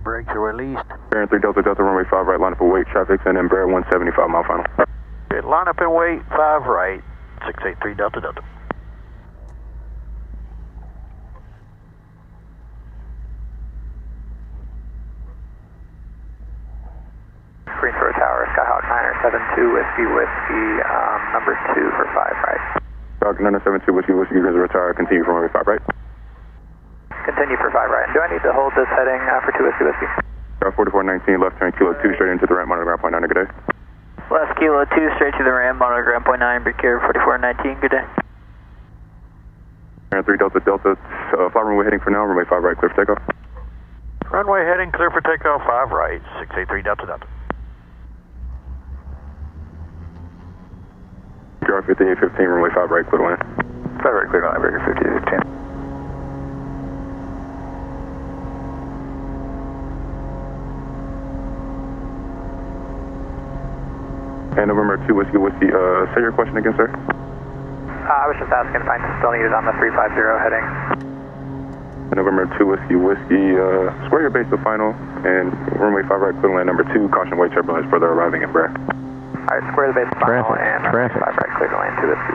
brakes are released. Bearing 3 Delta Delta, runway 5 right, line up for weight, traffic, and Embraer 175 mile final. Good, line up and wait, 5 right, 683 Delta Delta. Greensboro Tower, Skyhawk 972 Whiskey, number 2 for 5 right. Skyhawk 972 Whiskey, Greensboro Tower, continue for runway 5 right. Continue for 5 right. Do I need to hold this heading for 2 Whiskey? 4419, left turn, kilo 2, straight into the ramp, monitor ground point 9, good day. Left kilo 2, straight to the ramp, monitor ground point 9, be care 4419, good day. Bearing 3 Delta Delta, fly runway heading for now, runway 5 right, clear for takeoff. Runway heading clear for takeoff, 5 right, 683 Delta Delta. G58 runway 5 right, clear to land. 5 right, clear to land, breaker 5815. And November 2 Whiskey, say your question again, sir? I was just asking if I still need it on the 350 heading. And November 2 Whiskey, square your base to final, and runway 5 right, clear to land number 2, caution wait turbulence further arriving at Embraer. Alright, square the base to final, and traffic. 5 right, clear to land 2 Whiskey.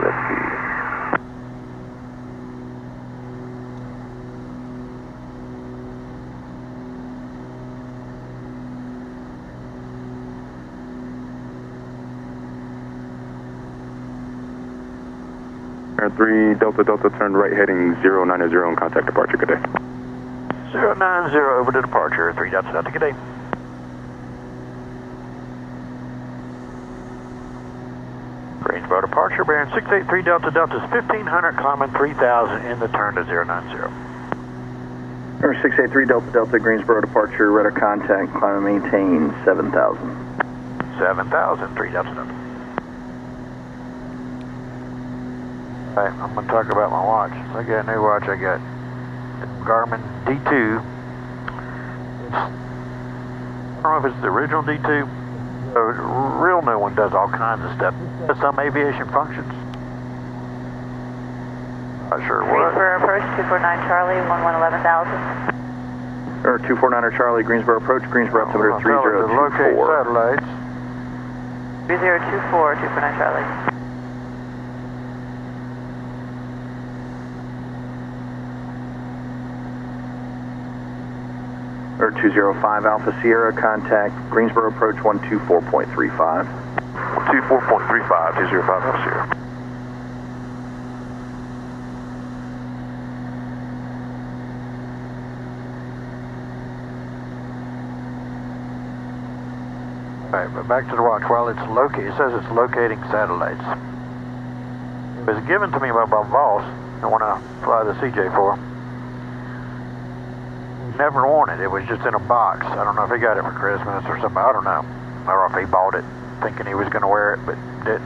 Air 3 Delta Delta, turn right heading 090 and contact departure, good day. 090 over to departure, 3 Delta Delta, good day. Greensboro departure, bearing 683 Delta Delta is 1500, climbing 3000 in the turn to 090. Number 683 Delta Delta, Greensboro departure, radar contact, climb and maintain 7000. 7000, 3 Delta Delta. Alright, I'm going to talk about my watch. I got a new watch I got. Garmin D2. I don't know if it's the original D2. The real new one does all kinds of stuff. Does some aviation functions. Not sure what. Greensboro approach, 249 Charlie, 111000. Or 249er Charlie, Greensboro approach, Greensboro altimeter 3024. Locate satellites. 3024, 249 Charlie. Or 205 Alpha Sierra, contact Greensboro approach 124.35. 124.35, 205 Alpha Sierra. Alright, but back to the watch. Well, it says it's locating satellites. It was given to me by my boss, and when I fly the CJ4. Never worn it. It was just in a box. I don't know if he got it for Christmas or something. I don't know. Or if he bought it thinking he was going to wear it, but didn't.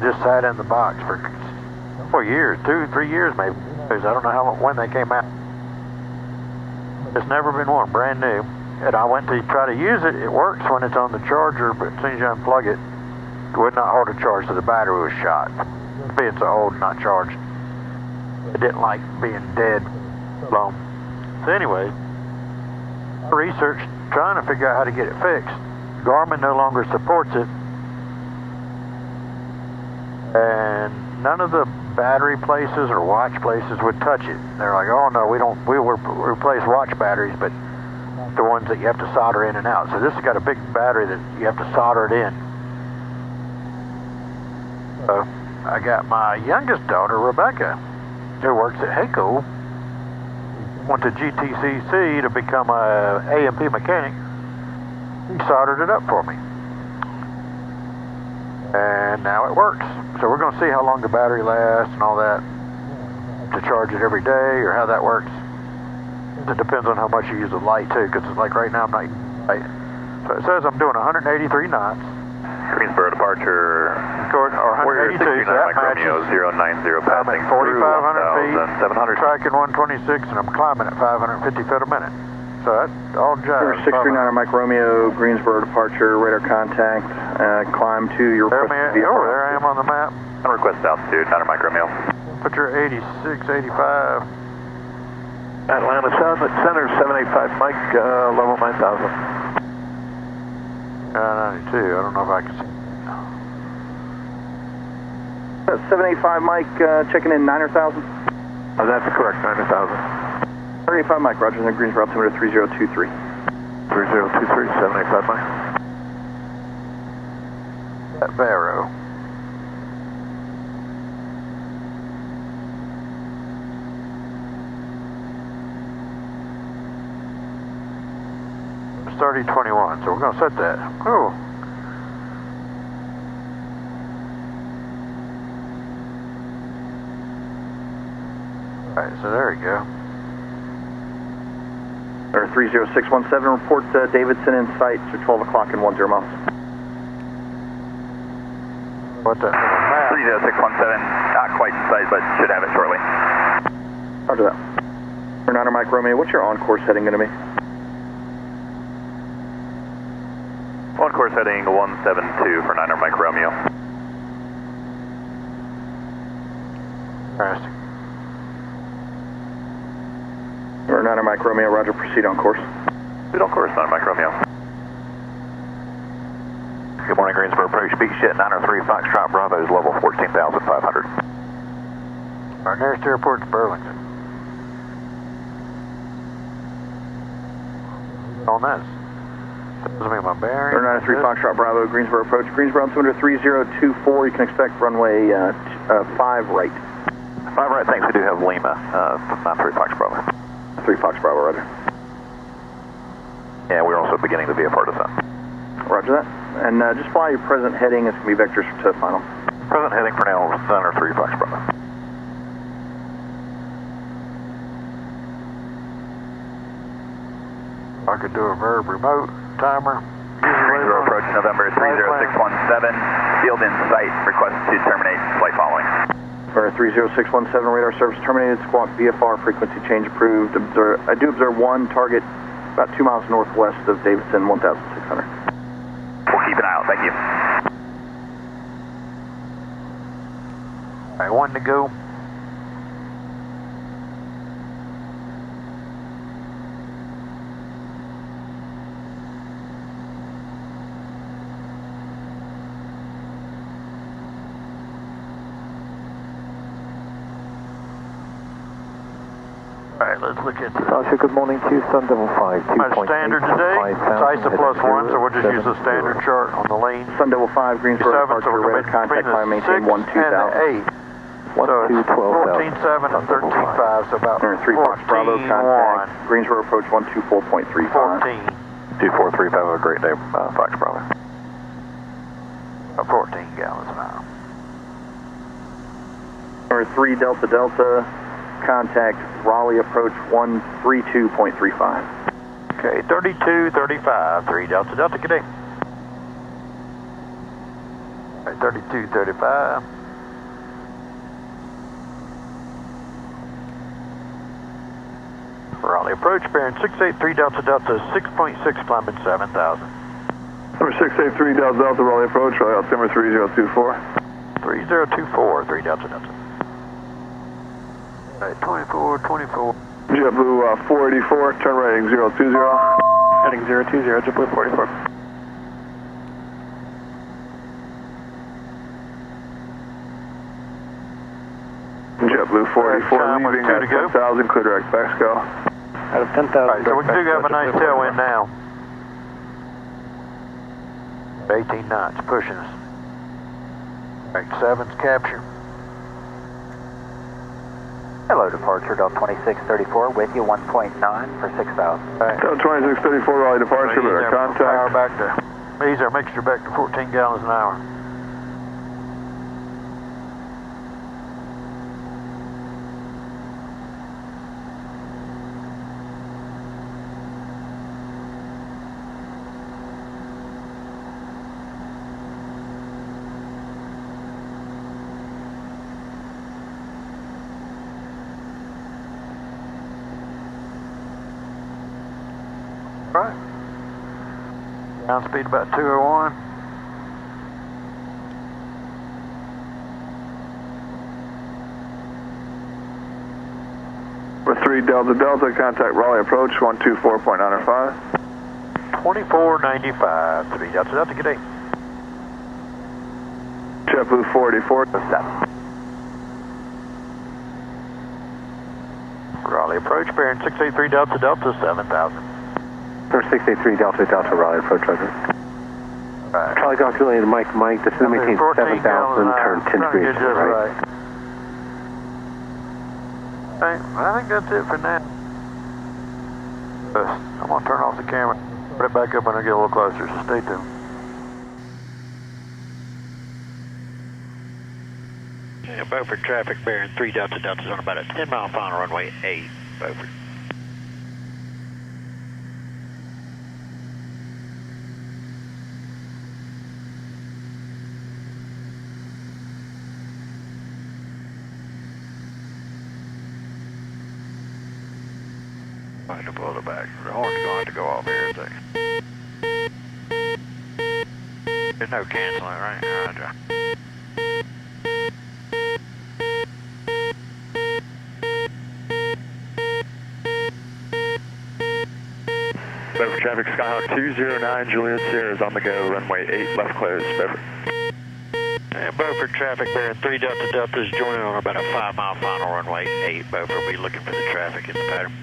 Just sat in the box for 4 years, 2, 3 years maybe. I don't know when they came out. It's never been worn, brand new. And I went to try to use it. It works when it's on the charger, but as soon as you unplug it, it would not hold a charge, so the battery was shot. Being so old, not charged. It didn't like being dead long. So anyway, I researched trying to figure out how to get it fixed. Garmin no longer supports it. And none of the battery places or watch places would touch it. They're like, oh no, we will replace watch batteries, but the ones that you have to solder in and out. So this has got a big battery that you have to solder it in. So I got my youngest daughter, Rebecca, who works at HECO, went to GTCC to become a A&P mechanic. He soldered it up for me. And now it works. So we're going to see how long the battery lasts and all that, to charge it every day or how that works. It depends on how much you use the light too, because like right now I'm not using light. So it says I'm doing 183 knots. Greensboro departure. Or 182, so that matches. 090 passing 4,500 feet, 700. tracking 126, and I'm climbing at 550 feet a minute. So that all jives. 639er Mike Romeo, Greensboro departure, radar contact, climb to your requested vehicle. Oh, there I am on the map. Request altitude, 9er Mike Romeo. Put your 86, 85. Atlanta South at center, 785 Mike, level 9000. 92, I don't know if I can see. 785 Mike, checking in 9,000. Oh, that's correct, 9000. 35 Mike, Roger, and Greensboro altimeter 3023. 3023, 785 Mike. That Barrow. It's 3021, so we're going to set that. Oh. Alright, so there we go. Or 30617, report Davidson in sight to 12 o'clock and 10 miles. What the? 30617, not quite in sight, but should have it shortly. Roger that. For 9 Mike Romeo, what's your on-course heading going to be? On course heading 172 for 9 Mike Romeo. Interesting. Or 9 Mike Romeo, Roger, proceed on course. Proceed on course, 9 Mike Romeo. Good morning, Greensboro approach, speed jet 903 Foxtrot Bravo is level 14,500. Our nearest airport is Burlington. On this. Doesn't mean my bearing. 93 Foxtrot Bravo, Greensboro approach. Greensboro altimeter 3024. You can expect runway 5 right. 5 right, thanks. We do have Lima, 93 Fox Bravo. 3 Fox Bravo, Roger. Yeah, we're also beginning to be a part of that. Roger that. And just fly your present heading. It's going to be vectors to final. Present heading for now, 93 Fox Bravo. I could do a verb remote timer. Greensboro approach November 30617. Field in sight. Request to terminate flight following. For 30617, radar service terminated. Squawk VFR frequency change approved. I do observe one target about 2 miles northwest of Davidson, 1,600. We'll keep an eye out. Thank you. All right, one to go. Alright, let's look at Tasha, good morning to you, Sun Devil 5. my standard today. It's ISA +1, so we'll just use the standard chart on the lane. Sun Devil 5, Greensboro departure, radar contact, climb, maintain 12,000. 8. So 14.7 and 13.5, so about 3 Fox Bravo, contact, Greensboro approach 124.35. 14. 2435, have a great day, Fox Bravo. 14 gallons an hour. Number 3 Delta Delta, contact Raleigh approach 132.35. Okay, 3235, 3 Delta Delta, good day. Alright, 3235. Raleigh approach, bearing 683 Delta Delta, 6.6, climbing 7,000. Number 683 Delta Delta, Raleigh approach, Raleigh altimeter 3024. 3024, 3 Delta Delta. Alright, 2424. JetBlue 484, turn right heading 020. Heading 020, JetBlue 44. JetBlue 484, leaving at 10,000, clear direct Mexico. Out of 10,000. Alright, so we do have a nice tailwind now. 18 knots, pushing us. Alright, 7's capture. Hello, departure, Delta 2634, with you 1.9 for 6,000. Delta 2634, Raleigh departure, radar contact. Back to, ease our mixture back to 14 gallons an hour. Right. Ground speed about 201. Number 3 Delta Delta, contact Raleigh approach 124.905. 2495, 3 Delta Delta, good day. JetBlue 484. 7. Raleigh approach, bearing 683 Delta Delta, 7000. For 683 Delta Delta, Raleigh approach, roger. Right. Charlie Golf Juliet, Mike, this is maintain 7,000, turn 10 degrees, right? I think that's it for now. I'm going to turn off the camera, put it back up when I get a little closer, so stay tuned. Yeah, Beaufort traffic bearing 3 Delta Delta's on about a 10-mile final runway 8, Beaufort. I have to pull it back. The horn's going to have to go off here in a second. There's no canceling, right? Roger. Beaufort traffic, Skyhawk 209, Juliet Sierra is on the go, runway 8, left closed, Beaufort. And Beaufort traffic bearing 3 Delta Delta is joining on about a 5-mile final runway 8, Beaufort will be looking for the traffic in the pattern.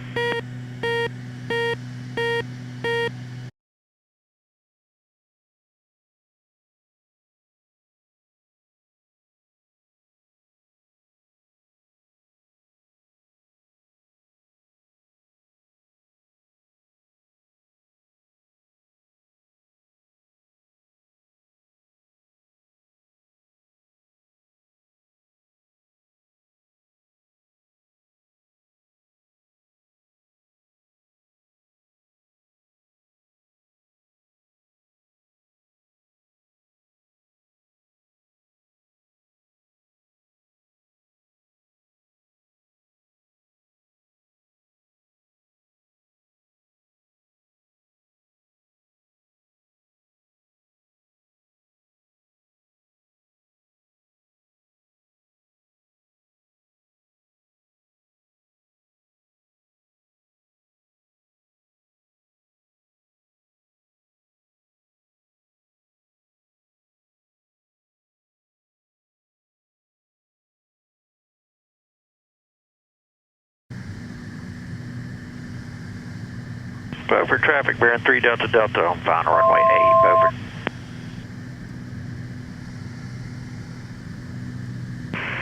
Beaufort traffic bearing 3 Delta Delta on final runway 8, Beaufort.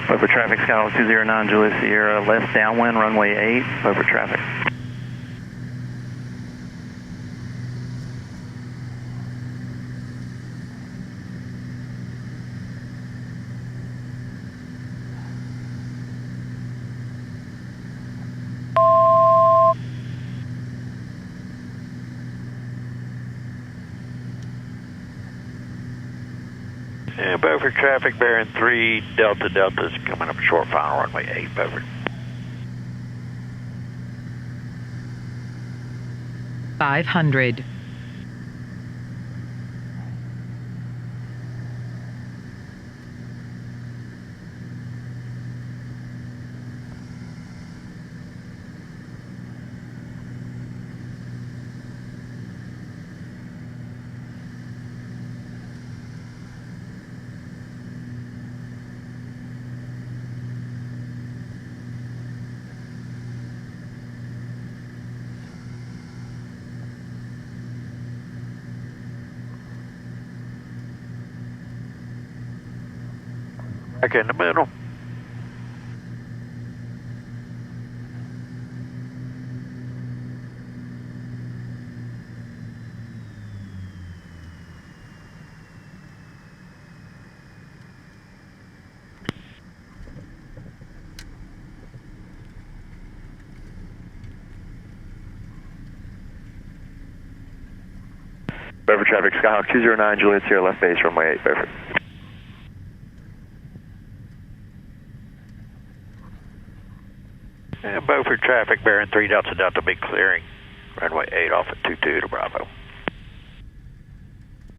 Beaufort traffic, Skyhawk 209, Juliet Sierra, left downwind, runway 8, Beaufort traffic. And Beaufort traffic bearing 3 Delta Delta is coming up short final runway 8, Beaufort. 500. Back in the middle. Beaufort traffic, Skyhawk 209, Juliet Sierra, left base, runway 8, Beaufort. And Beaufort traffic bearing 3 Delta Delta, be clearing runway 8 off at 22 to Bravo.